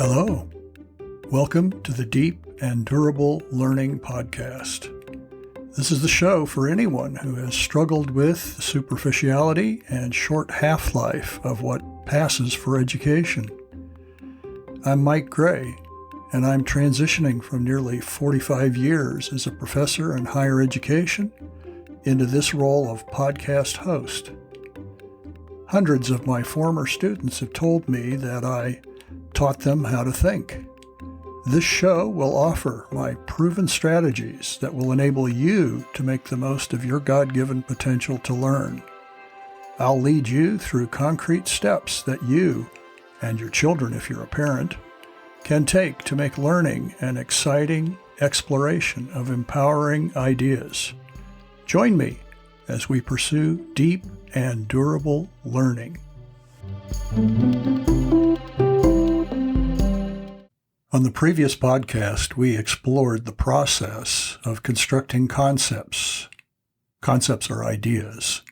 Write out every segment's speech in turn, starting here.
Hello. Welcome to the Deep and Durable Learning Podcast. This is the show for anyone who has struggled with the superficiality and short half-life of what passes for education. I'm Mike Gray, and I'm transitioning from nearly 45 years as a professor in higher education into this role of podcast host. Hundreds of my former students have told me that I taught them how to think. This show will offer my proven strategies that will enable you to make the most of your God-given potential to learn. I'll lead you through concrete steps that you, and your children if you're a parent, can take to make learning an exciting exploration of empowering ideas. Join me as we pursue deep and durable learning. On the previous podcast, we explored the process of constructing concepts. Concepts are ideas.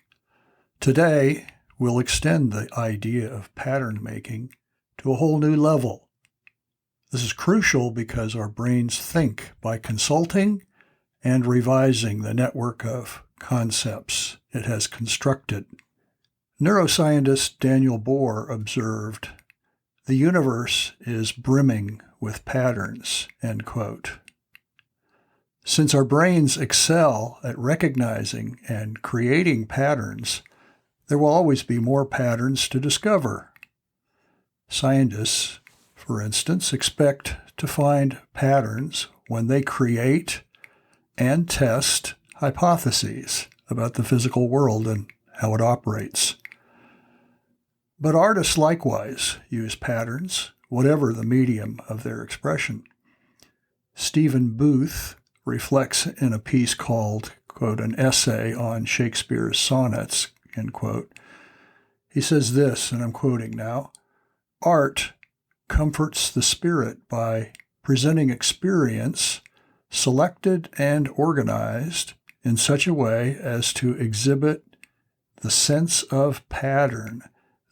Today, we'll extend the idea of pattern making to a whole new level. This is crucial because our brains think by consulting and revising the network of concepts it has constructed. Neuroscientist Daniel Bohr observed, "The universe is brimming with patterns," end quote. Since our brains excel at recognizing and creating patterns, there will always be more patterns to discover. Scientists, for instance, expect to find patterns when they create and test hypotheses about the physical world and how it operates. But artists likewise use patterns, whatever the medium of their expression. Stephen Booth reflects in a piece called, quote, "An Essay on Shakespeare's Sonnets," end quote. He says this, and I'm quoting now, "Art comforts the spirit by presenting experience selected and organized in such a way as to exhibit the sense of pattern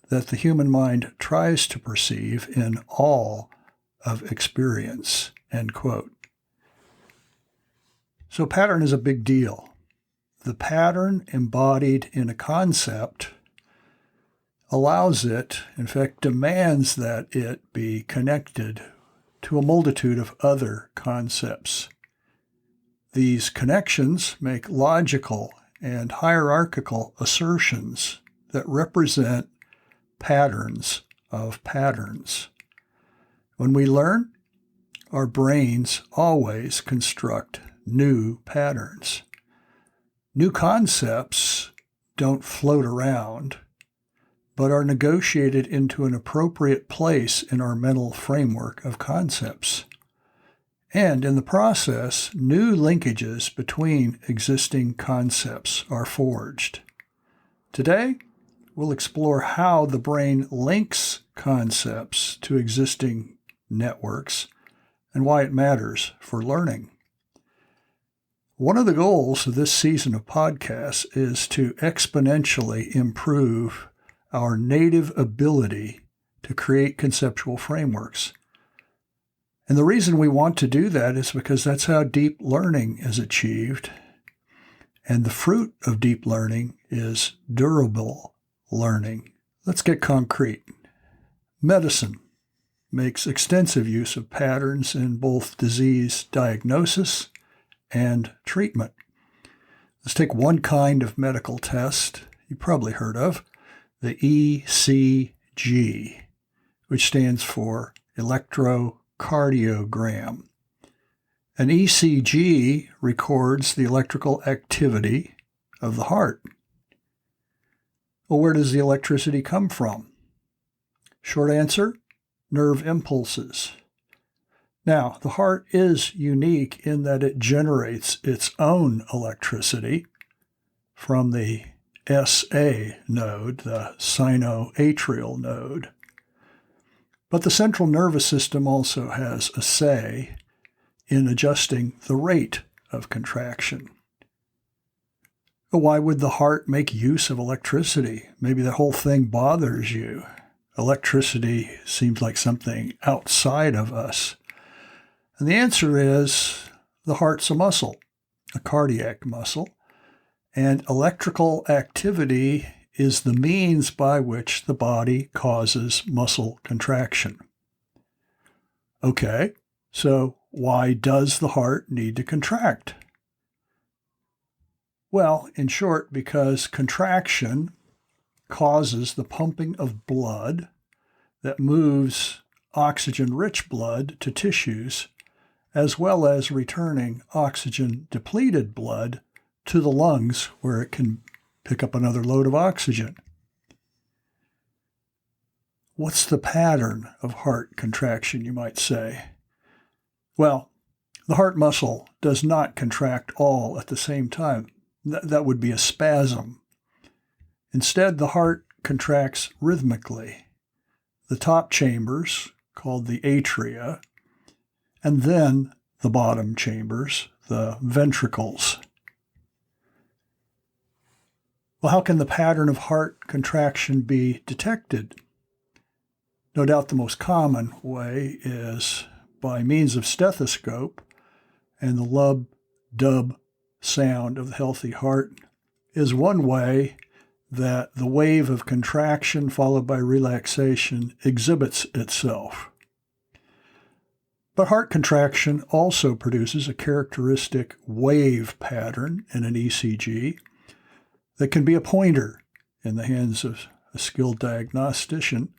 that the human mind tries to perceive in all of experience," end quote. So pattern is a big deal. The pattern embodied in a concept allows it, in fact, demands that it be connected to a multitude of other concepts. These connections make logical and hierarchical assertions that represent patterns of patterns. When we learn, our brains always construct new patterns. New concepts don't float around, but are negotiated into an appropriate place in our mental framework of concepts. And in the process, new linkages between existing concepts are forged. Today, we'll explore how the brain links concepts to existing networks and why it matters for learning. One of the goals of this season of podcasts is to exponentially improve our native ability to create conceptual frameworks. And the reason we want to do that is because that's how deep learning is achieved. And the fruit of deep learning is durable learning. Let's get concrete. Medicine makes extensive use of patterns in both disease diagnosis and treatment. Let's take one kind of medical test you probably heard of, the ECG, which stands for electrocardiogram. An ECG records the electrical activity of the heart. Well, where does the electricity come from? Short answer, nerve impulses. Now, the heart is unique in that it generates its own electricity from the SA node, the sinoatrial node. But the central nervous system also has a say in adjusting the rate of contraction. Why would the heart make use of electricity? Maybe the whole thing bothers you. electricity seems like something outside of us? And the answer is the heart's a muscle, a cardiac muscle, and electrical activity is the means by which the body causes muscle contraction. Okay, so why does the heart need to contract? Well, in short, because contraction causes the pumping of blood that moves oxygen-rich blood to tissues, as well as returning oxygen-depleted blood to the lungs where it can pick up another load of oxygen. What's the pattern of heart contraction, you might say? Well, the heart muscle does not contract all at the same time. That would be a spasm. Instead, the heart contracts rhythmically. The top chambers, called the atria, and then the bottom chambers, the ventricles. Well, how can the pattern of heart contraction be detected? No doubt the most common way is by means of stethoscope, and the lub-dub sound of the healthy heart is one way that the wave of contraction followed by relaxation exhibits itself. But heart contraction also produces a characteristic wave pattern in an ECG that can be a pointer in the hands of a skilled diagnostician,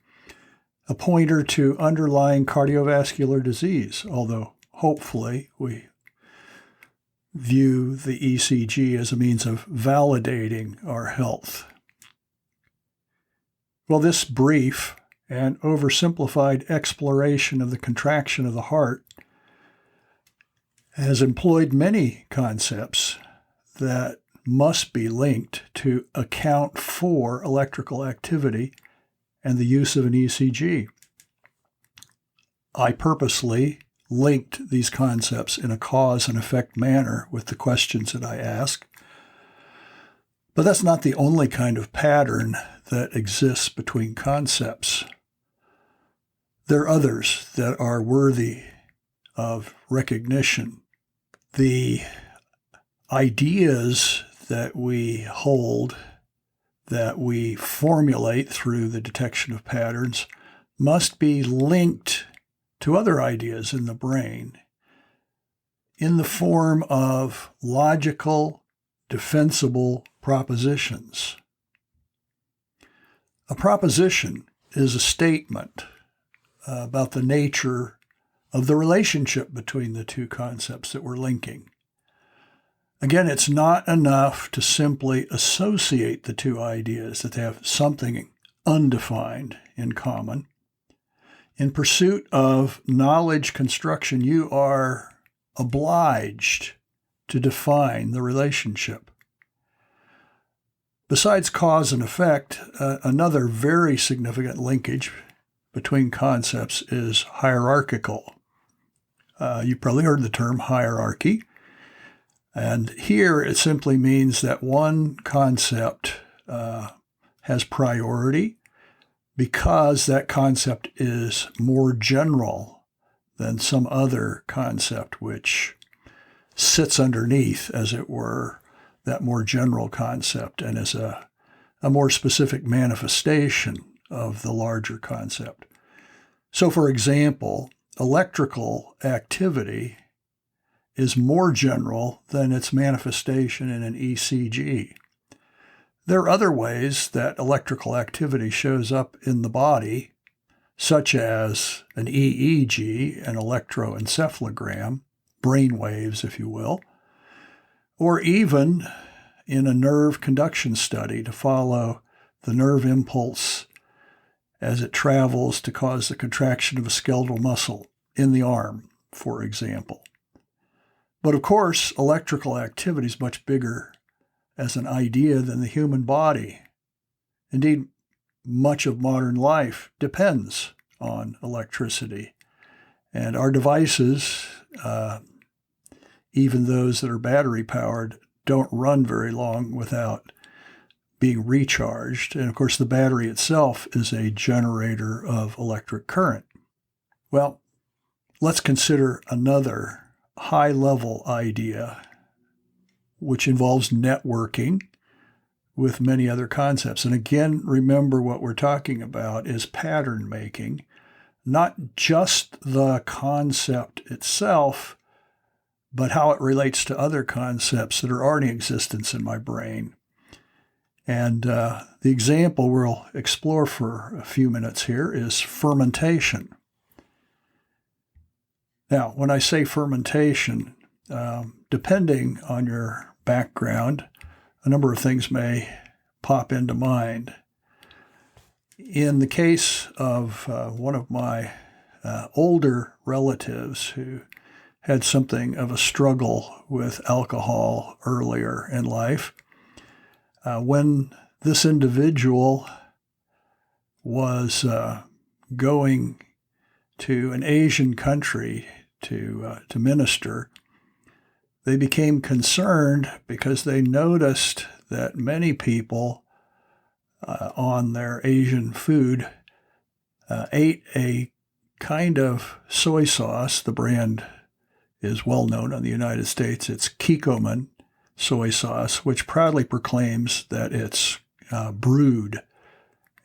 a pointer to underlying cardiovascular disease, although hopefully we view the ECG as a means of validating our health. Well, this brief and oversimplified exploration of the contraction of the heart has employed many concepts that must be linked to account for electrical activity and the use of an ECG. I purposely linked these concepts in a cause and effect manner with the questions that I ask. But that's not the only kind of pattern that exists between concepts. There are others that are worthy of recognition. The ideas that we hold, that we formulate through the detection of patterns, must be linked to other ideas in the brain in the form of logical, defensible propositions. A proposition is a statement about the nature of the relationship between the two concepts that we're linking. Again, it's not enough to simply associate the two ideas, that they have something undefined in common. In pursuit of knowledge construction, you are obliged to define the relationship. Besides cause and effect, another very significant linkage between concepts is hierarchical. You've probably heard the term hierarchy. And here it simply means that one concept has priority because that concept is more general than some other concept which sits underneath, as it were, that more general concept and is a more specific manifestation of the larger concept. So, for example, electrical activity is more general than its manifestation in an ECG. There are other ways that electrical activity shows up in the body, such as an EEG, an electroencephalogram, brain waves, if you will, or even in a nerve conduction study to follow the nerve impulse as it travels to cause the contraction of a skeletal muscle in the arm, for example. But of course, electrical activity is much bigger as an idea than the human body. Indeed, much of modern life depends on electricity. And our devices, even those that are battery powered, don't run very long without being recharged. And of course, the battery itself is a generator of electric current. Well, let's consider another high-level idea, which involves networking with many other concepts. And again, remember what we're talking about is pattern making, not just the concept itself, but how it relates to other concepts that are already in existence in my brain. And the example we'll explore for a few minutes here is fermentation. Now, when I say fermentation, depending on your background, a number of things may pop into mind. In the case of one of my older relatives who had something of a struggle with alcohol earlier in life, when this individual was going to an Asian country to minister, they became concerned because they noticed that many people on their Asian food ate a kind of soy sauce. The brand is well known in the United States. It's Kikkoman soy sauce, which proudly proclaims that it's brewed,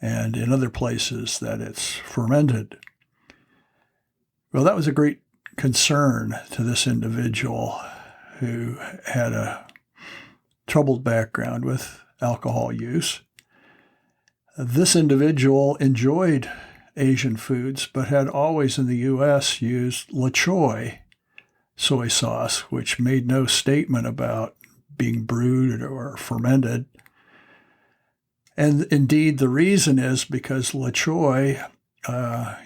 and in other places that it's fermented. Well, that was a great concern to this individual who had a troubled background with alcohol use. This individual enjoyed Asian foods, but had always in the U.S. used La Choy soy sauce, which made no statement about being brewed or fermented. And indeed, the reason is because La Choy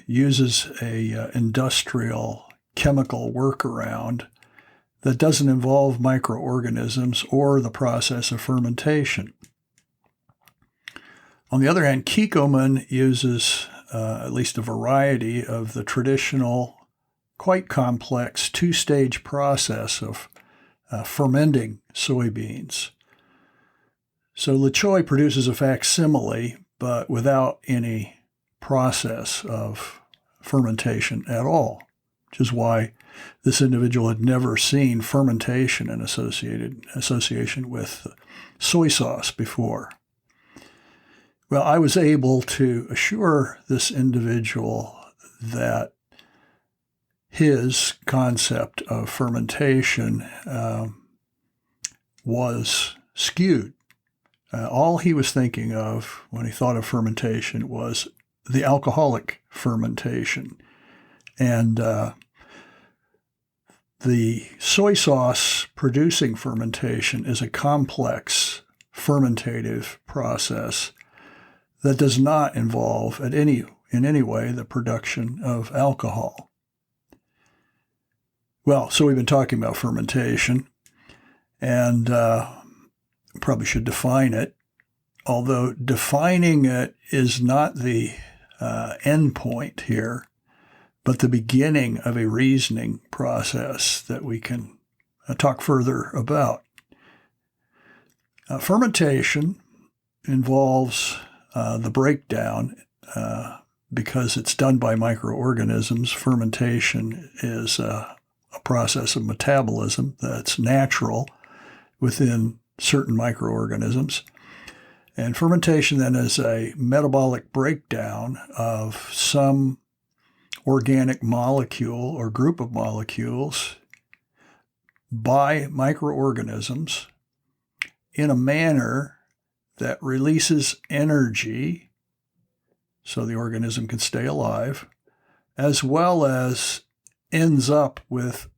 uses a industrial chemical workaround that doesn't involve microorganisms or the process of fermentation. On the other hand, Kikkoman uses at least a variety of the traditional, quite complex two-stage process of fermenting soybeans. So La Choy produces a facsimile, but without any process of fermentation at all, which is why this individual had never seen fermentation in association with soy sauce before. Well, I was able to assure this individual that his concept of fermentation was skewed. All he was thinking of when he thought of fermentation was the alcoholic fermentation. And the soy sauce producing fermentation is a complex fermentative process that does not involve in any way the production of alcohol. Well, so we've been talking about fermentation, and probably should define it, although defining it is not the end point here, but the beginning of a reasoning process that we can talk further about. Fermentation involves the breakdown, because it's done by microorganisms. Fermentation is a process of metabolism that's natural within certain microorganisms. And fermentation then is a metabolic breakdown of some organic molecule or group of molecules by microorganisms in a manner that releases energy so the organism can stay alive, as well as ends up with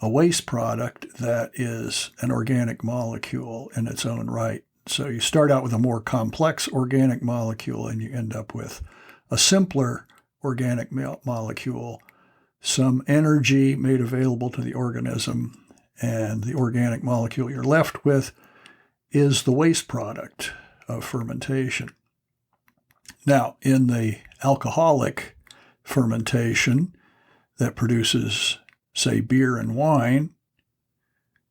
a waste product that is an organic molecule in its own right. So you start out with a more complex organic molecule and you end up with a simpler organic molecule, some energy made available to the organism, and the organic molecule you're left with is the waste product of fermentation. Now, in the alcoholic fermentation that produces, say, beer and wine,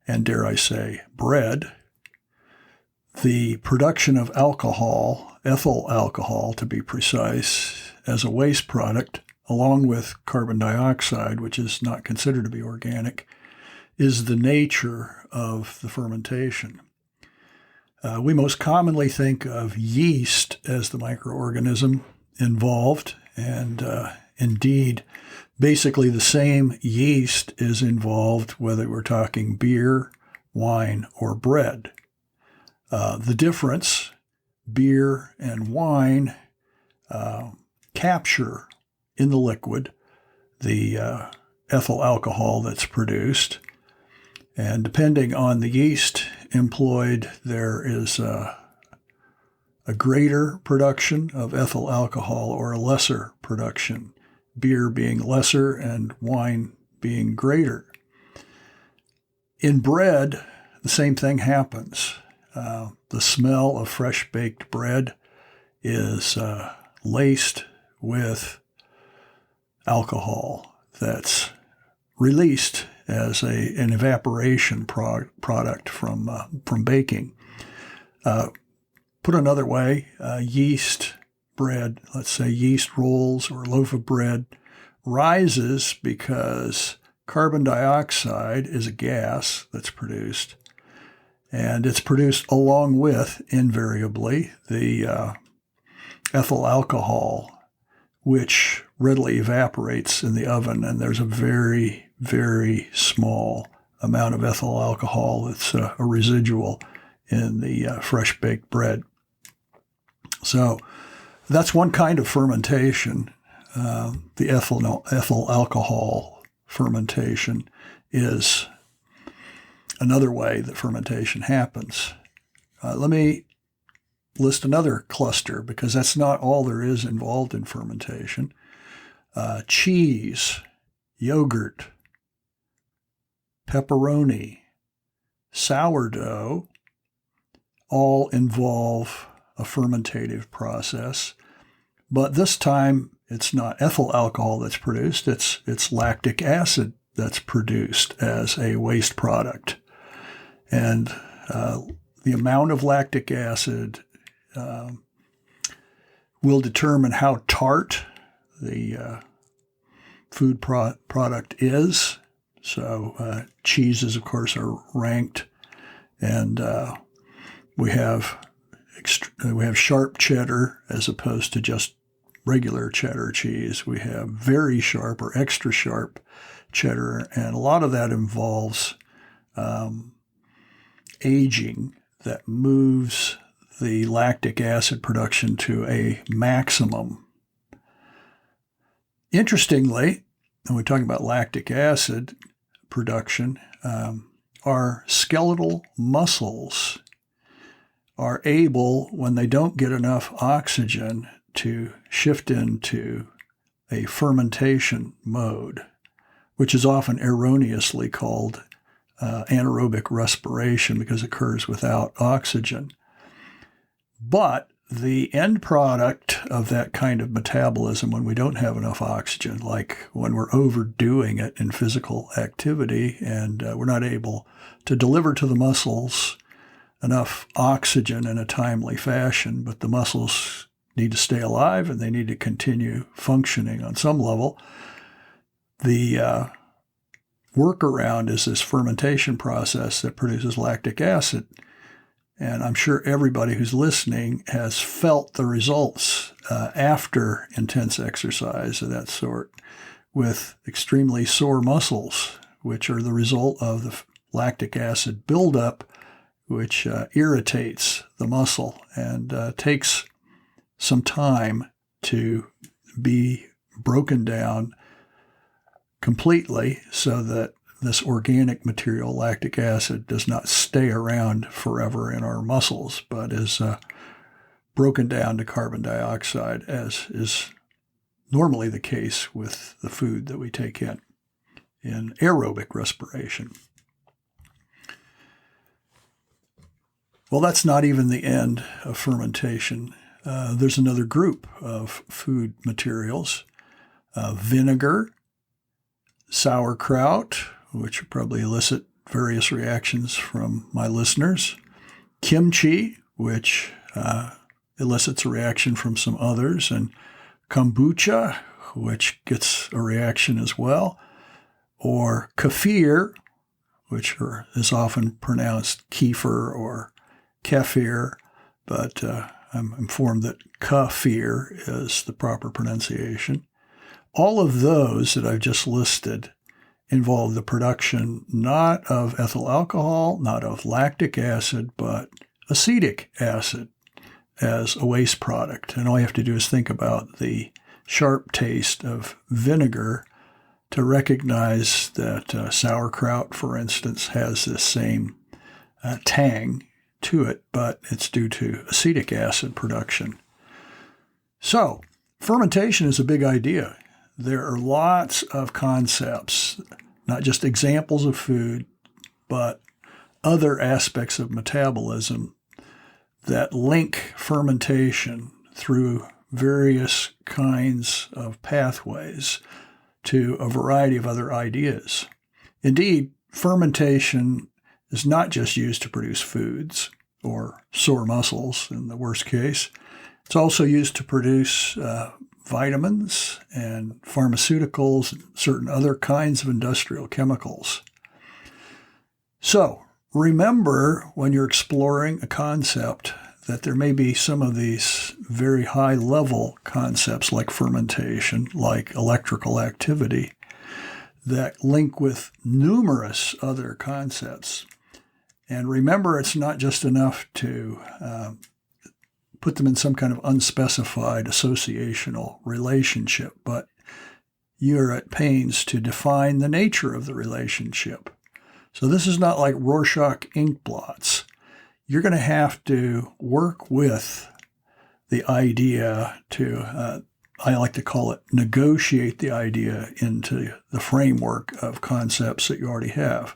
and dare I say, bread, the production of alcohol, ethyl alcohol to be precise, as a waste product, along with carbon dioxide, which is not considered to be organic, is the nature of the fermentation. We most commonly think of yeast as the microorganism involved, and indeed, basically the same yeast is involved whether we're talking beer, wine, or bread. The difference, beer and wine capture in the liquid the ethyl alcohol that's produced, and depending on the yeast employed, there is a greater production of ethyl alcohol or a lesser production, beer being lesser and wine being greater. In bread, the same thing happens. The smell of fresh baked bread is laced with alcohol that's released as an evaporation product from baking. Put another way, yeast bread, let's say yeast rolls or a loaf of bread, rises because carbon dioxide is a gas that's produced, and it's produced along with, invariably, the ethyl alcohol, which readily evaporates in the oven, and there's a very, very small amount of ethyl alcohol that's a residual in the fresh baked bread. So that's one kind of fermentation. The ethyl alcohol fermentation is another way that fermentation happens. Let me list another cluster, because that's not all there is involved in fermentation. Cheese, yogurt, pepperoni, sourdough all involve a fermentative process, but this time it's not ethyl alcohol that's produced, it's lactic acid that's produced as a waste product. And the amount of lactic acid will determine how tart the food product is. So cheeses, of course, are ranked, and we have sharp cheddar as opposed to just regular cheddar cheese. We have very sharp or extra sharp cheddar, and a lot of that involves aging that moves the lactic acid production to a maximum. Interestingly, when we talk about lactic acid production, our skeletal muscles are able, when they don't get enough oxygen, to shift into a fermentation mode, which is often erroneously called anaerobic respiration because it occurs without oxygen. But the end product of that kind of metabolism, when we don't have enough oxygen, like when we're overdoing it in physical activity and we're not able to deliver to the muscles enough oxygen in a timely fashion, but the muscles need to stay alive and they need to continue functioning on some level, the workaround is this fermentation process that produces lactic acid. And I'm sure everybody who's listening has felt the results after intense exercise of that sort, with extremely sore muscles, which are the result of the lactic acid buildup, which irritates the muscle and takes some time to be broken down completely so that this organic material, lactic acid, does not stay around forever in our muscles, but is broken down to carbon dioxide, as is normally the case with the food that we take in aerobic respiration. Well, that's not even the end of fermentation. There's another group of food materials, vinegar, sauerkraut, which will probably elicit various reactions from my listeners, kimchi, which elicits a reaction from some others, and kombucha, which gets a reaction as well, or kefir, which is often pronounced kefir or kefir, but I'm informed that kefir is the proper pronunciation. All of those that I've just listed involve the production not of ethyl alcohol, not of lactic acid, but acetic acid as a waste product. And all you have to do is think about the sharp taste of vinegar to recognize that sauerkraut, for instance, has this same tang to it, but it's due to acetic acid production. So, fermentation is a big idea. There are lots of concepts, not just examples of food, but other aspects of metabolism that link fermentation through various kinds of pathways to a variety of other ideas. Indeed, fermentation is not just used to produce foods or sore muscles in the worst case. It's also used to produce vitamins and pharmaceuticals and certain other kinds of industrial chemicals. So, remember when you're exploring a concept that there may be some of these very high-level concepts like fermentation, like electrical activity, that link with numerous other concepts. And remember, it's not just enough to put them in some kind of unspecified associational relationship, but you're at pains to define the nature of the relationship. So this is not like Rorschach ink blots. You're going to have to work with the idea to, I like to call it, negotiate the idea into the framework of concepts that you already have.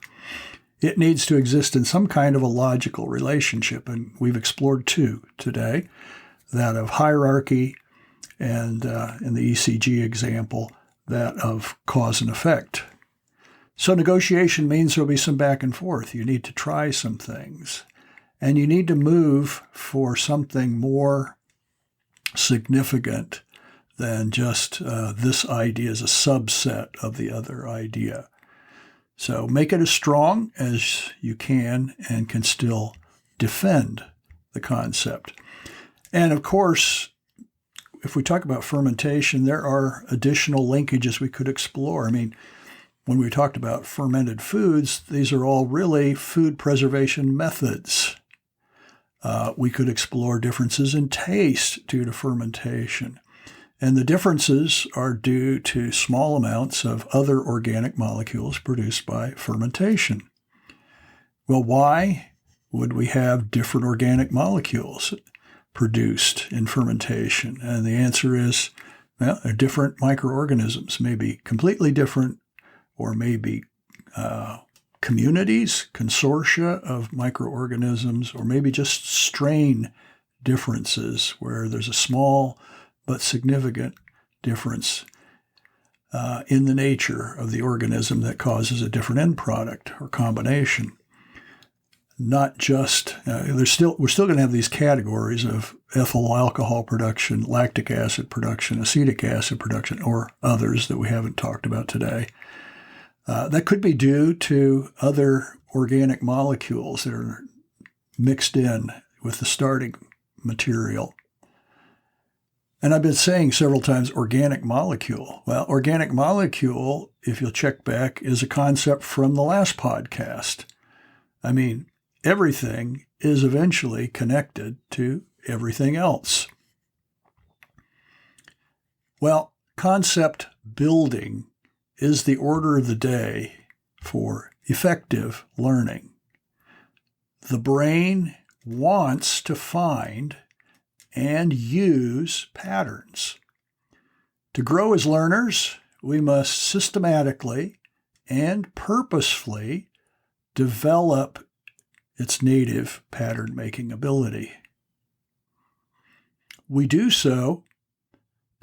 It needs to exist in some kind of a logical relationship, and we've explored two today, that of hierarchy and, in the ECG example, that of cause and effect. So negotiation means there'll be some back and forth. You need to try some things, and you need to move for something more significant than just this idea is a subset of the other idea. So make it as strong as you can and can still defend the concept. And of course, if we talk about fermentation, there are additional linkages we could explore. I mean, when we talked about fermented foods, these are all really food preservation methods. We could explore differences in taste due to fermentation. And the differences are due to small amounts of other organic molecules produced by fermentation. Well, why would we have different organic molecules produced in fermentation? And the answer is, well, they're different microorganisms, maybe completely different, or maybe communities, consortia of microorganisms, or maybe just strain differences where there's a small but significant difference in the nature of the organism that causes a different end product or combination. Not just, we're still going to have these categories of ethyl alcohol production, lactic acid production, acetic acid production, or others that we haven't talked about today. That could be due to other organic molecules that are mixed in with the starting material. And I've been saying several times organic molecule. Well, organic molecule, if you'll check back, is a concept from the last podcast. I mean, everything is eventually connected to everything else. Well, concept building is the order of the day for effective learning. The brain wants to find and use patterns. To grow as learners, we must systematically and purposefully develop its native pattern-making ability. We do so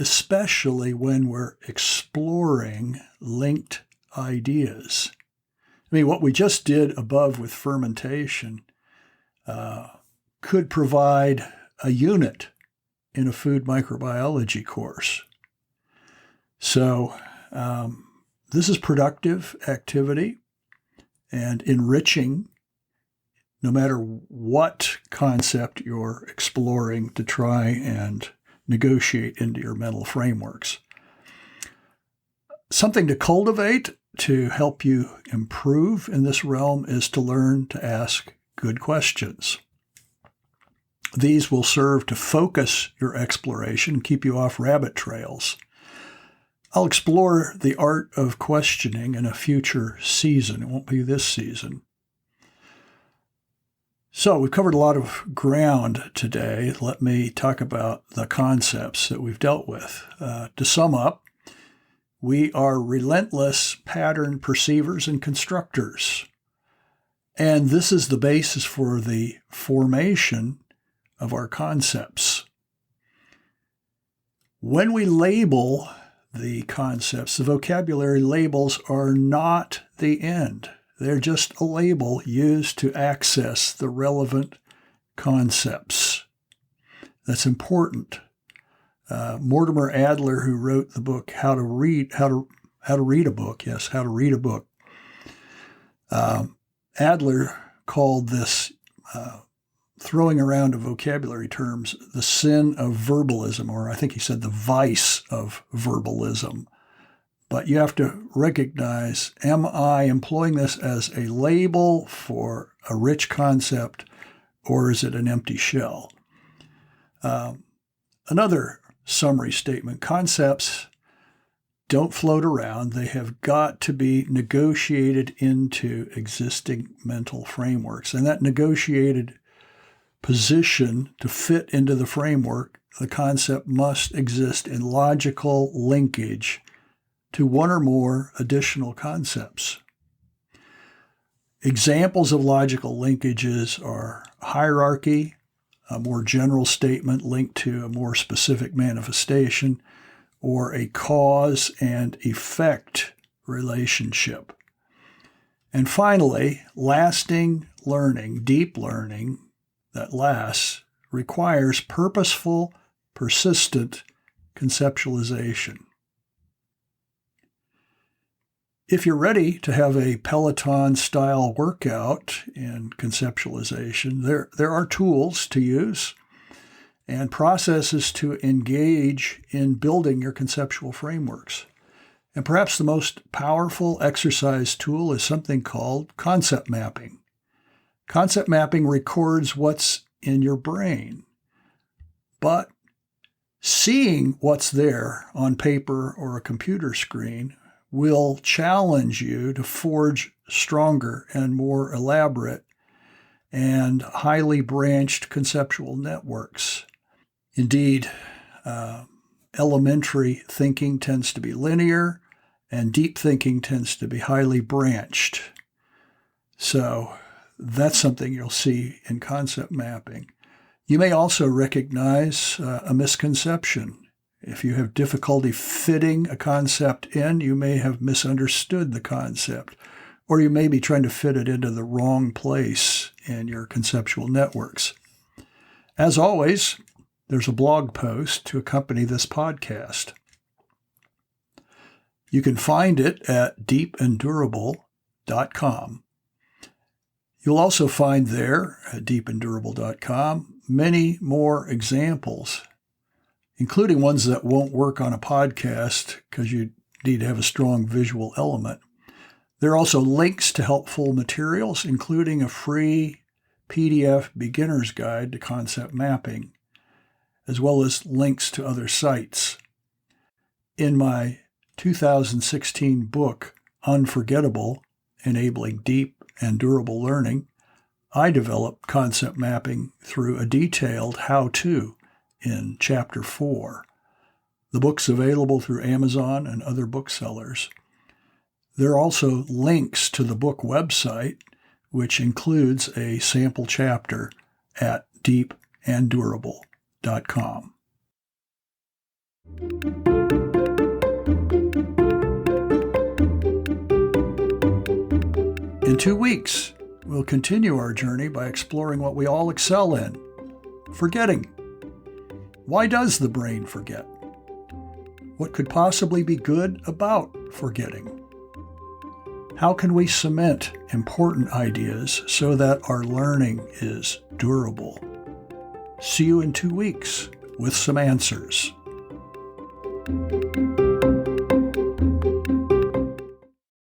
especially when we're exploring linked ideas. I mean, what we just did above with fermentation could provide a unit in a food microbiology course. So this is productive activity and enriching, no matter what concept you're exploring to try and negotiate into your mental frameworks. Something to cultivate to help you improve in this realm is to learn to ask good questions. These will serve to focus your exploration, keep you off rabbit trails. I'll explore the art of questioning in a future season. It won't be this season. So we've covered a lot of ground today. Let me talk about the concepts that we've dealt with. To sum up, we are relentless pattern perceivers and constructors. And this is the basis for the formation of our concepts. When we label the concepts, the vocabulary labels are not the end. They're just a label used to access the relevant concepts. That's important. Mortimer Adler, who wrote the book How to Read a Book. Adler called this throwing around of vocabulary terms the sin of verbalism, or I think he said the vice of verbalism. But you have to recognize, am I employing this as a label for a rich concept, or is it an empty shell? Another summary statement: concepts don't float around. They have got to be negotiated into existing mental frameworks. And that negotiated position to fit into the framework, the concept must exist in logical linkage to one or more additional concepts. Examples of logical linkages are hierarchy, a more general statement linked to a more specific manifestation, or a cause and effect relationship. And finally, lasting learning, deep learning that lasts, requires purposeful, persistent conceptualization. If you're ready to have a Peloton-style workout in conceptualization, there are tools to use and processes to engage in building your conceptual frameworks. And perhaps the most powerful exercise tool is something called concept mapping. Concept mapping records what's in your brain, but seeing what's there on paper or a computer screen will challenge you to forge stronger and more elaborate and highly branched conceptual networks. Indeed, elementary thinking tends to be linear, and deep thinking tends to be highly branched. So that's something you'll see in concept mapping. You may also recognize a misconception. If you have difficulty fitting a concept in, you may have misunderstood the concept, or you may be trying to fit it into the wrong place in your conceptual networks. As always, there's a blog post to accompany this podcast. You can find it at deepandurable.com. You'll also find there at deepandurable.com many more examples, including ones that won't work on a podcast because you need to have a strong visual element. There are also links to helpful materials, including a free PDF beginner's guide to concept mapping, as well as links to other sites. In my 2016 book, Unforgettable, Enabling Deep and Durable Learning, I developed concept mapping through a detailed how-to in Chapter 4. The book's available through Amazon and other booksellers. There are also links to the book website, which includes a sample chapter at deepanddurable.com. In 2 weeks, we'll continue our journey by exploring what we all excel in, Forgetting. Why does the brain forget? What could possibly be good about forgetting? How can we cement important ideas so that our learning is durable? See you in 2 weeks with some answers.